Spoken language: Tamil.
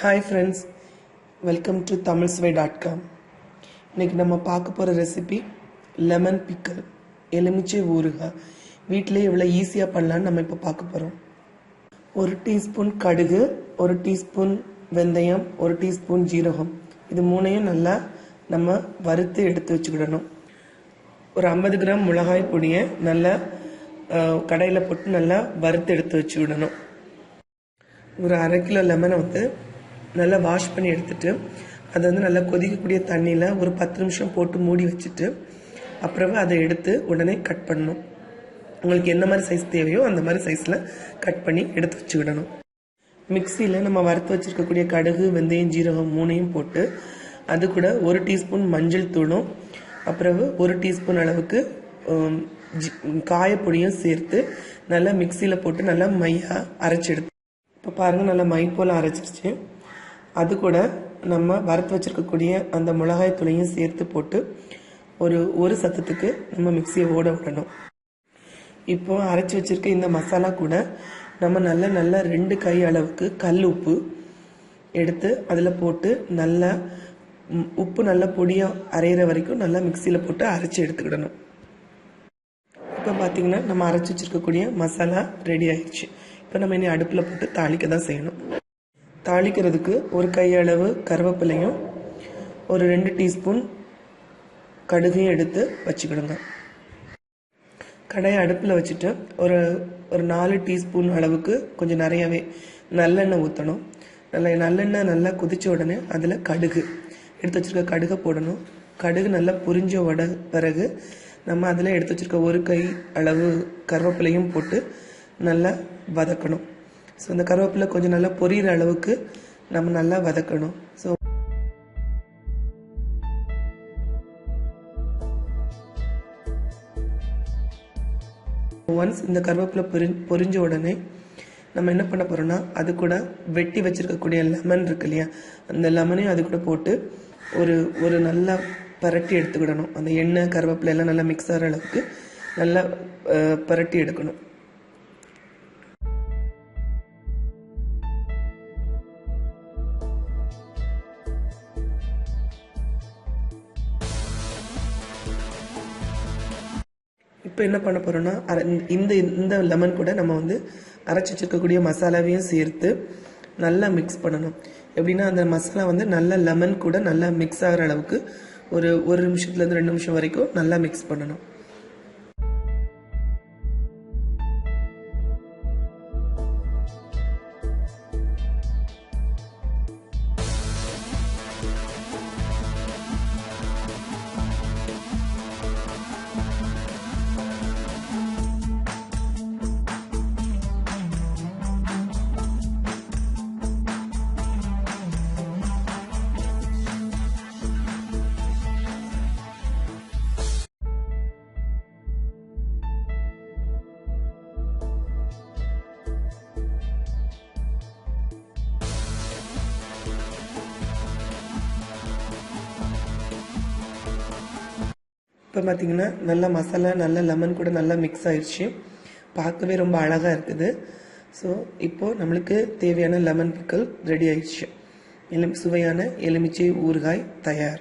Hi friends, welcome to tamilsvai.com. இன்னைக்கு நம்ம பார்க்க போற ரெசிபி லெமன் பிக்கல், எலுமிச்சை ஊறுகாய். வீட்டிலே எவ்வளோ ஈஸியாக பண்ணலான்னு நம்ம இப்போ பார்க்க போகிறோம். 1 டீஸ்பூன் கடுகு, 1 டீஸ்பூன் வெந்தயம், 1 டீஸ்பூன் ஜீரகம், இது மூணையும் நல்லா நம்ம வறுத்து எடுத்து வச்சுக்கிடணும். ஒரு 50 கிராம் மிளகாய் பொடியை நல்லா கடையில் போட்டு நல்லா வறுத்து எடுத்து வச்சுக்கிடணும். ஒரு 1/2 கிலோ லெமனை நல்லா வாஷ் பண்ணி எடுத்துட்டு அதை நல்லா கொதிக்கக்கூடிய தண்ணியில் ஒரு 10 நிமிஷம் போட்டு மூடி வச்சுட்டு அப்புறமா அதை எடுத்து உடனே கட் பண்ணணும். உங்களுக்கு என்ன மாதிரி சைஸ் தேவையோ அந்த மாதிரி சைஸில் கட் பண்ணி எடுத்து வச்சுக்கிடணும். மிக்சியில் நம்ம வறுத்து வச்சுருக்கக்கூடிய கடுகு, வெந்தயம், ஜீரகம் மூணையும் போட்டு அது கூட 1 டீஸ்பூன் மஞ்சள் தூளும் அப்புறம் 1 டீஸ்பூன் அளவுக்கு காயப்பொடியும் சேர்த்து நல்லா மிக்சியில் போட்டு நல்லா மையாக அரைச்சி எடுத்து, இப்போ பாருங்கள் நல்லா மை போல் அரைச்சிருச்சு. அது கூட நம்ம வறுத்து வச்சிருக்கக்கூடிய அந்த மிளகாய் தூளையும் சேர்த்து போட்டு ஒரு சத்தத்துக்கு நம்ம மிக்சியை ஓட விடணும். இப்போ அரைச்சி வச்சிருக்க இந்த மசாலா கூட நம்ம நல்ல 2 கை அளவுக்கு கல் உப்பு எடுத்து அதில் போட்டு நல்லா உப்பு நல்லா பொடியாக அரைகிற வரைக்கும் நல்லா மிக்சியில் போட்டு அரைச்சி எடுத்துக்கிடணும். இப்போ பார்த்தீங்கன்னா நம்ம அரைச்சி வச்சிருக்கக்கூடிய மசாலா ரெடி ஆயிடுச்சு. இப்போ நம்ம இனி அடுப்பில் போட்டு தாளிக்க தான் செய்யணும். தாளிக்கிறதுக்கு ஒரு கையளவு கருவேப்பிலையும் ஒரு 2 டீஸ்பூன் கடுகையும் எடுத்து வச்சுக்கிடுங்க. கடாயை அடுப்பில் வச்சுட்டு ஒரு 4 டீஸ்பூன் அளவுக்கு கொஞ்சம் நிறையவே நல்லெண்ணெய் ஊற்றணும். நல்லெண்ணெய் நல்லா கொதிச்ச உடனே அதில் கடுகு எடுத்து வச்சுருக்க கடுகை போடணும். கடுகு நல்லா பொரிஞ்ச பிறகு நம்ம அதில் எடுத்து வச்சுருக்க ஒரு கை அளவு கருவேப்பிலையும் போட்டு நல்லா வதக்கணும். ஸோ இந்த கருவேப்பிலை கொஞ்சம் நல்லா பொரியிற அளவுக்கு நம்ம நல்லா வதக்கணும். ஸோ ஒன்ஸ் இந்த கருவேப்பிலை பொரிஞ்ச உடனே நம்ம என்ன பண்ண போகிறோம்னா அது கூட வெட்டி வச்சுருக்கக்கூடிய லெமன் இருக்கு இல்லையா, அந்த லெமனையும் அது கூட போட்டு ஒரு நல்லா பரட்டி எடுத்துக்கிடணும். அந்த எண்ணெய் கருவேப்பிலை எல்லாம் நல்லா மிக்ஸ் ஆகிற அளவுக்கு நல்லா பரட்டி எடுக்கணும். இப்போ என்ன பண்ண போகிறோன்னா இந்த லெமன் கூட நம்ம அரைச்சி வச்சிருக்கக்கூடிய மசாலாவையும் சேர்த்து நல்லா மிக்ஸ் பண்ணணும். எப்படின்னா அந்த மசாலா நல்லா லெமன் கூட நல்லா மிக்ஸ் ஆகிற அளவுக்கு ஒரு நிமிஷத்துலேருந்து 2 நிமிஷம் வரைக்கும் நல்லா மிக்ஸ் பண்ணணும். இப்போ பார்த்தீங்கன்னா நல்லா மசாலா நல்லா லெமன் கூட நல்லா மிக்ஸ் ஆயிடுச்சு. பார்க்கவே ரொம்ப அழகாக இருக்குது. ஸோ இப்போது நம்மளுக்கு தேவையான லெமன் பிக்கல் ரெடி ஆயிடுச்சு. சுவையான எலுமிச்சை ஊறுகாய் தயார்.